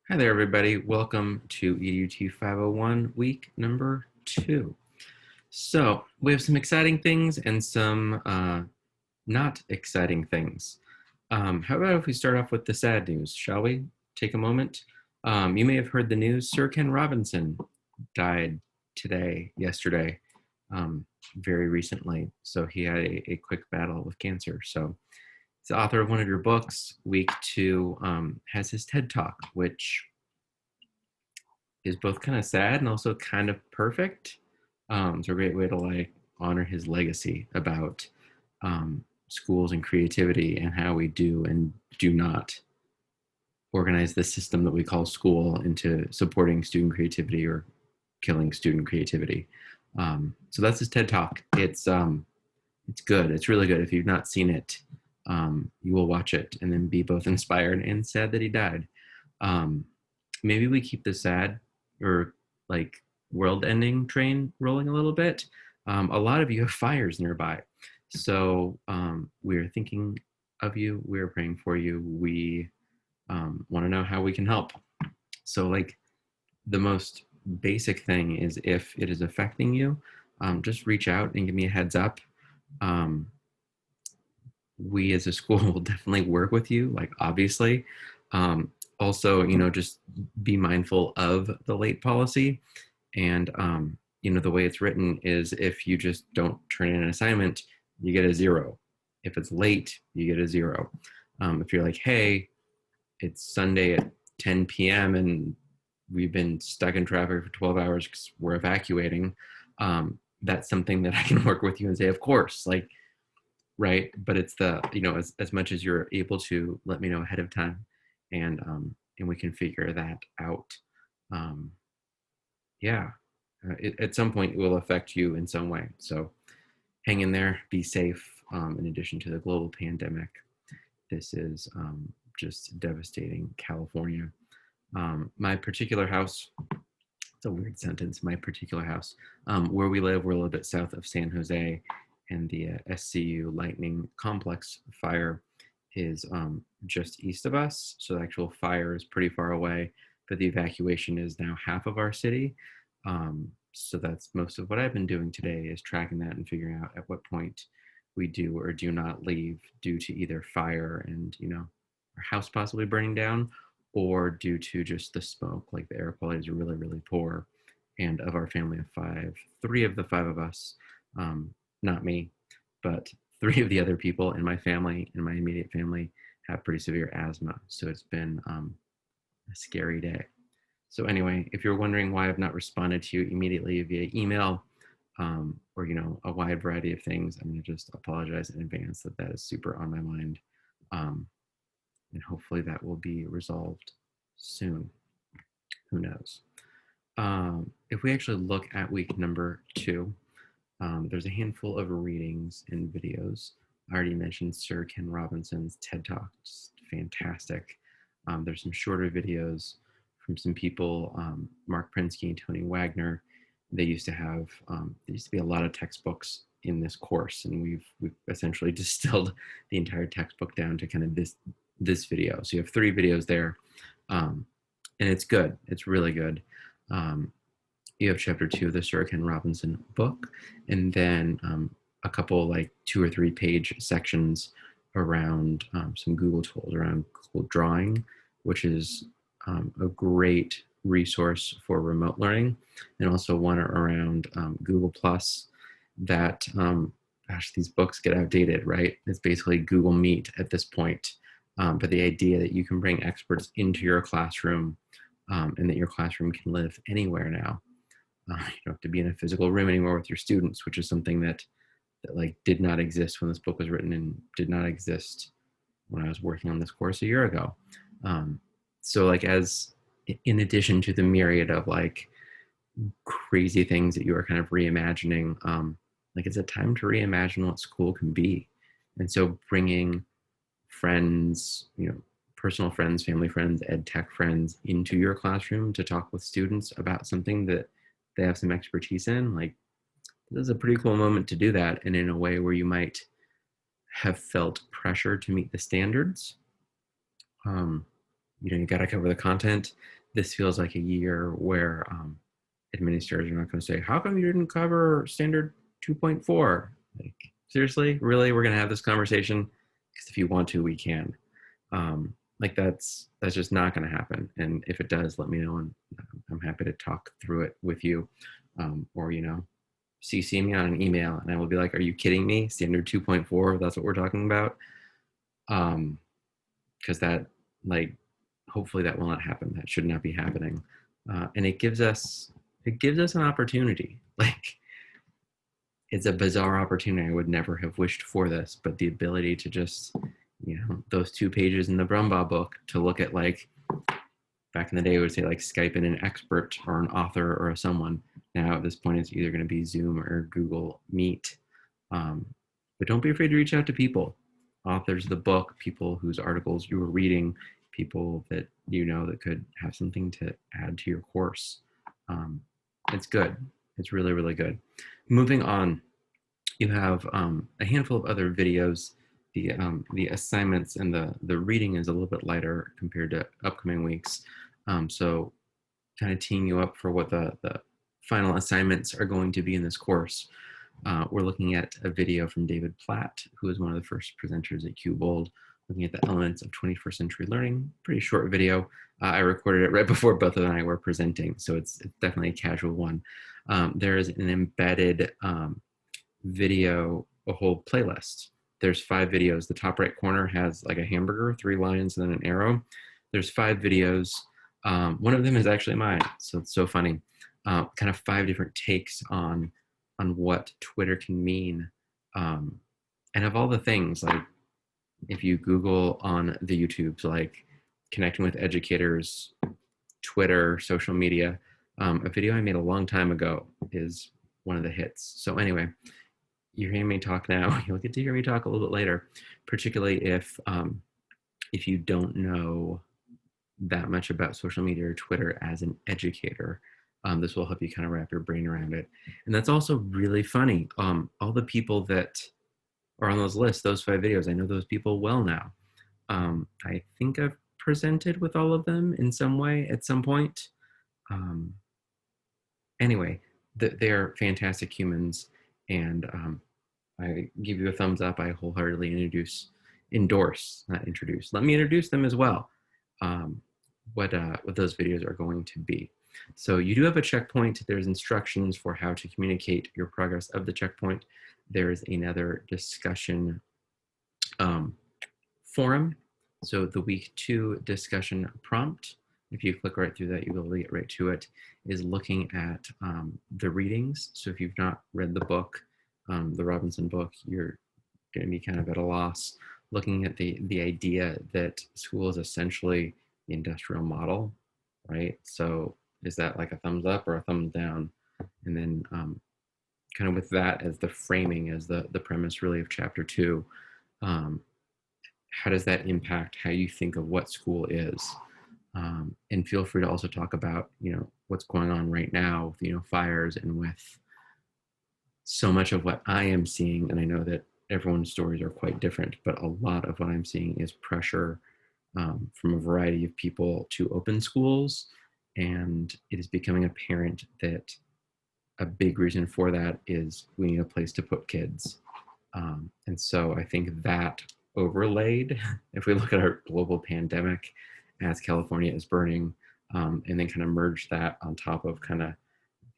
Hi there, everybody. Welcome to EDUT 501 week number 2. So we have some exciting things and some not exciting things. How about if we start off with the sad news, shall we? Take a moment. You may have heard the news. Sir Ken Robinson died yesterday, very recently. So he had a quick battle with cancer. So he's the author of one of your books. Week 2 has his TED Talk, which is both kind of sad and also kind of perfect. It's a great way to like honor his legacy about schools and creativity and how we do and do not organize the system that we call school into supporting student creativity or killing student creativity. So that's his TED Talk. It's good. It's really good. If you've not seen it, you will watch it and then be both inspired and sad that he died. Um, Maybe we keep the sad or like world ending train rolling a little bit. A lot of you have fires nearby. So we're thinking of you. We're praying for you. We want to know how we can help. So, like, the most basic thing is if it is affecting you, just reach out and give me a heads up. Um, we as a school will definitely work with you, like, obviously. Also, just be mindful of the late policy. And, the way it's written is if you just don't turn in an assignment, you get a 0. If it's late, you get a 0. If you're like, hey, it's Sunday at 10 p.m. and we've been stuck in traffic for 12 hours because we're evacuating, that's something that I can work with you and say, of course, like, right. But it's as much as you're able to let me know ahead of time, and we can figure that out. Um, yeah, at some point it will affect you in some way. So hang in there, be safe. In addition to the global pandemic, this is just devastating California. My particular house, it's a weird sentence, my particular house, where we live, we're a little bit south of San Jose, and the SCU Lightning Complex fire is just east of us. So the actual fire is pretty far away, but the evacuation is now half of our city. So that's most of what I've been doing today is tracking that and figuring out at what point we do or do not leave due to either fire and, our house possibly burning down, or due to just the smoke. Like, the air quality is really, really poor. And of our family of 5, 3 of the 5 of us, not me, but 3 of the other people in my family, in my immediate family, have pretty severe asthma. So it's been a scary day. So anyway, if you're wondering why I've not responded to you immediately via email, or a wide variety of things, I'm going to just apologize in advance that is super on my mind, and hopefully that will be resolved soon. Who knows? If we actually look at week number 2, there's a handful of readings and videos. I already mentioned Sir Ken Robinson's TED Talk, just fantastic. There's some shorter videos from some people, Mark Prinsky and Tony Wagner. They used to have, there used to be a lot of textbooks in this course, and we've essentially distilled the entire textbook down to kind of this video. So you have 3 videos there, and it's good. It's really good. You have chapter 2 of the Sir Ken Robinson book, and then a couple like 2 or 3 page sections around some Google tools around Google Drawing, which is a great resource for remote learning, and also one around Google Plus that, gosh, these books get outdated, right? It's basically Google Meet at this point. But the idea that you can bring experts into your classroom, and that your classroom can live anywhere now. You don't have to be in a physical room anymore with your students, which is something that like did not exist when this book was written and did not exist when I was working on this course a year ago. So like, as in addition to the myriad of like crazy things that you are kind of reimagining, like, it's a time to reimagine what school can be. And so bringing friends, personal friends, family friends, ed tech friends into your classroom to talk with students about something that they have some expertise in, like, this is a pretty cool moment to do that, and in a way where you might have felt pressure to meet the standards. you got to cover the content. This feels like a year where administrators are not going to say, how come you didn't cover standard 2.4? Like, seriously, really, we're going to have this conversation? Because if you want to, we can. Like that's just not going to happen. And if it does, let me know, and I'm happy to talk through it with you. Or CC me on an email, and I will be like, are you kidding me? Standard 2.4, that's what we're talking about. Because that, like, hopefully that will not happen. That should not be happening. And it gives us an opportunity. Like, it's a bizarre opportunity. I would never have wished for this, but the ability to just, those 2 pages in the Brumbaugh book, to look at, like, back in the day, it would say like Skype in an expert or an author or someone. Now at this point, it's either going to be Zoom or Google Meet. But don't be afraid to reach out to people, authors of the book, people whose articles you were reading, people that that could have something to add to your course. It's good. It's really, really good. Moving on, you have a handful of other videos. The assignments and the reading is a little bit lighter compared to upcoming weeks. So kind of teeing you up for what the final assignments are going to be in this course. We're looking at a video from David Platt, who is one of the first presenters at QBold, looking at the elements of 21st century learning. Pretty short video. I recorded it right before both of them and I were presenting, so it's definitely a casual one. There is an embedded video, a whole playlist. There's 5 videos. The top right corner has like a hamburger, 3 lines, and then an arrow. There's 5 videos. One of them is actually mine, so it's so funny. Kind of 5 different takes on what Twitter can mean. And of all the things, like if you Google on the YouTubes, like connecting with educators, Twitter, social media, a video I made a long time ago is one of the hits. So anyway, you're hearing me talk now. You'll get to hear me talk a little bit later, particularly if you don't know that much about social media or Twitter as an educator. This will help you kind of wrap your brain around it. And that's also really funny. All the people that are on those lists, those 5 videos, I know those people well now. I think I've presented with all of them in some way at some point. Anyway, they're fantastic humans, and I give you a thumbs up. I wholeheartedly endorse, not introduce. Let me introduce them as well. What those videos are going to be. So you do have a checkpoint. There's instructions for how to communicate your progress of the checkpoint. There is another discussion forum. So the week 2 discussion prompt, if you click right through that, you will get right to it, is looking at the readings. So if you've not read the book, the Robinson book, you're going to be kind of at a loss, looking at the idea that school is essentially the industrial model, right? So is that like a thumbs up or a thumbs down? And then kind of with that as the framing, as the premise really of chapter 2, how does that impact how you think of what school is? And feel free to also talk about, what's going on right now with, fires, and with so much of what I am seeing. And I know that everyone's stories are quite different, but a lot of what I'm seeing is pressure from a variety of people to open schools. And it is becoming apparent that a big reason for that is we need a place to put kids. And so I think that overlaid, if we look at our global pandemic as California is burning, and then kind of merge that on top of kind of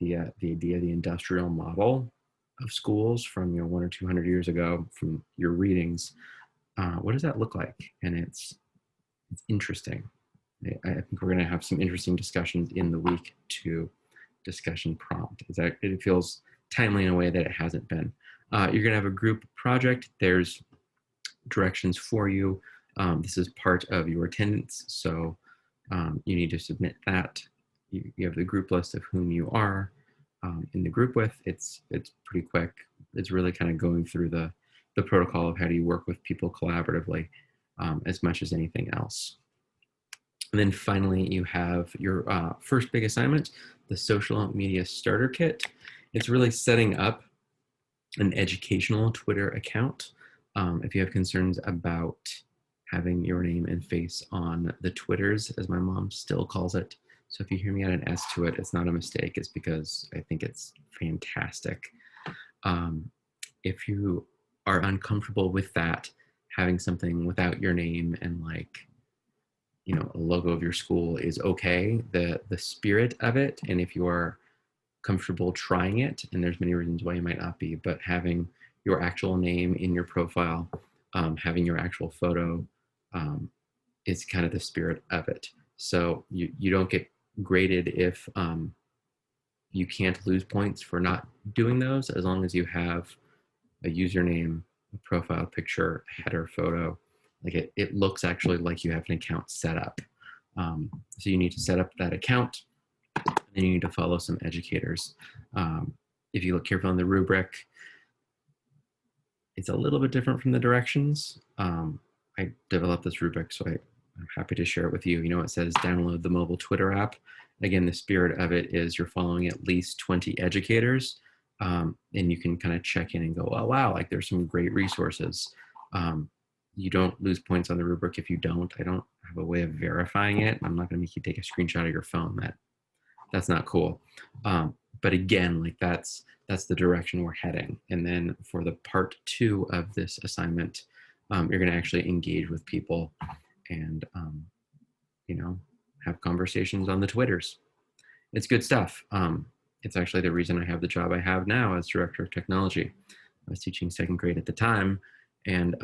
the idea of the industrial model of schools from 100 or 200 years ago, from your readings, what does that look like? And it's interesting. I think we're going to have some interesting discussions in the week 2 discussion prompt. It feels timely in a way that it hasn't been. You're going to have a group project. There's directions for you. This is part of your attendance, so you need to submit that. You have the group list of whom you are in the group with. It's pretty quick. It's really kind of going through the protocol of how do you work with people collaboratively as much as anything else. And then finally, you have your first big assignment, the social media starter kit. It's really setting up an educational Twitter account. If you have concerns about having your name and face on the Twitters, as my mom still calls it. So if you hear me add an S to it, it's not a mistake. It's because I think it's fantastic. If you are uncomfortable with that, having something without your name and like, you know, a logo of your school is okay. The spirit of it, and if you are comfortable trying it, and there's many reasons why you might not be, but having your actual name in your profile, having your actual photo, is kind of the spirit of it. So you don't get graded if you can't lose points for not doing those, as long as you have a username, a profile picture, a header photo. Like it looks actually like you have an account set up. So you need to set up that account, and you need to follow some educators. If you look carefully on the rubric, it's a little bit different from the directions. I developed this rubric, so I'm happy to share it with you. You know, it says download the mobile Twitter app. Again, the spirit of it is you're following at least 20 educators, and you can kind of check in and go, oh, wow, like there's some great resources. You don't lose points on the rubric if you don't. I don't have a way of verifying it. I'm not going to make you take a screenshot of your phone. That's not cool. But again, like that's the direction we're heading. And then for the part 2 of this assignment, you're going to actually engage with people and you know, have conversations on the Twitters. It's good stuff. It's actually the reason I have the job I have now as director of technology. I was teaching 2nd grade at the time, and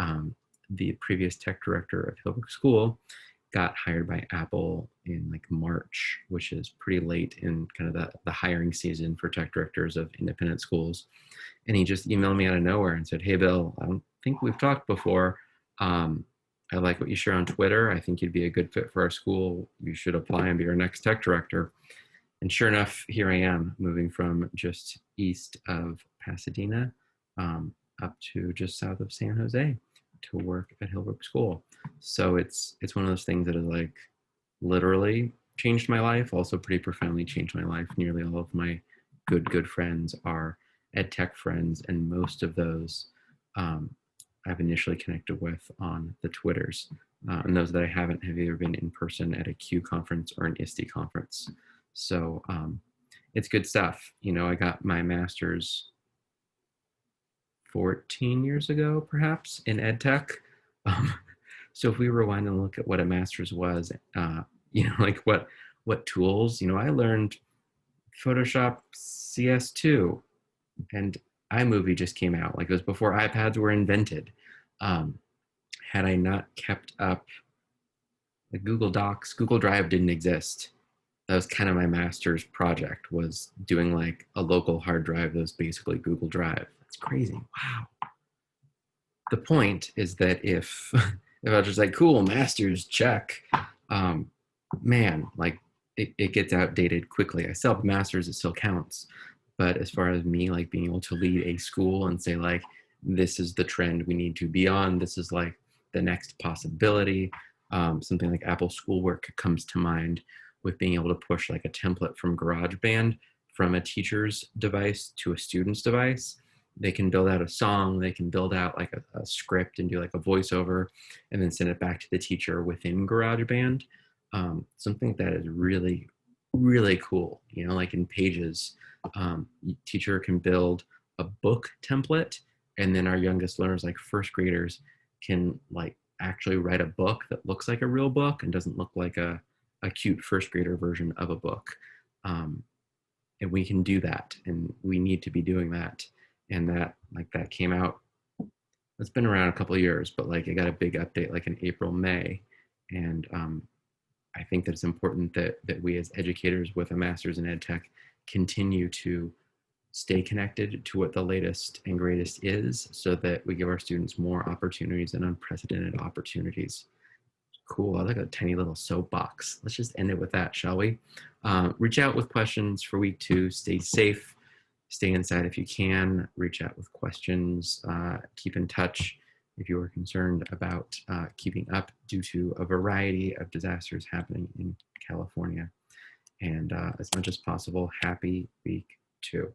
the previous tech director of Hillbrook School got hired by Apple in like March, which is pretty late in kind of the hiring season for tech directors of independent schools. And he just emailed me out of nowhere and said, hey, Bill, I don't think we've talked before. I like what you share on Twitter. I think you'd be a good fit for our school. You should apply and be our next tech director. And sure enough, here I am, moving from just east of Pasadena up to just south of San Jose to work at Hillbrook School. So it's one of those things that has like literally changed my life, also pretty profoundly changed my life. Nearly all of my good friends are ed tech friends, and most of those I've initially connected with on the Twitters. And those that I haven't have either been in person at a Q conference or an ISTE conference. So it's good stuff. You know, I got my master's 14 years ago, perhaps, in ed tech. So if we rewind and look at what a master's was, you know, like what tools, you know, I learned Photoshop CS2, and iMovie just came out. Like it was before iPads were invented. Had I not kept up, like Google Docs, Google Drive didn't exist. That was kind of my master's project, was doing like a local hard drive that was basically Google Drive. That's crazy. Wow. The point is that if I was just like, cool, master's, check, man, like it gets outdated quickly. I still have a master's, it still counts. But as far as me, like being able to lead a school and say like, this is the trend we need to be on, this is like the next possibility. Something like Apple Schoolwork comes to mind, with being able to push like a template from GarageBand from a teacher's device to a student's device. They can build out a song, they can build out like a script and do like a voiceover and then send it back to the teacher within GarageBand. Something that is really, really cool. You know, like in Pages, teacher can build a book template, and then our youngest learners, like 1st graders, can like actually write a book that looks like a real book and doesn't look like a cute 1st grader version of a book. And we can do that, and we need to be doing that. And that came out, it's been around a couple of years, but like it got a big update like in April, May. And I think that it's important that we as educators with a master's in ed tech continue to stay connected to what the latest and greatest is, so that we give our students more opportunities and unprecedented opportunities. Cool. I like a tiny little soapbox. Let's just end it with that, shall we? Reach out with questions for week 2. Stay safe. Stay inside if you can. Reach out with questions. Keep in touch if you are concerned about keeping up due to a variety of disasters happening in California. And as much as possible, happy week 2.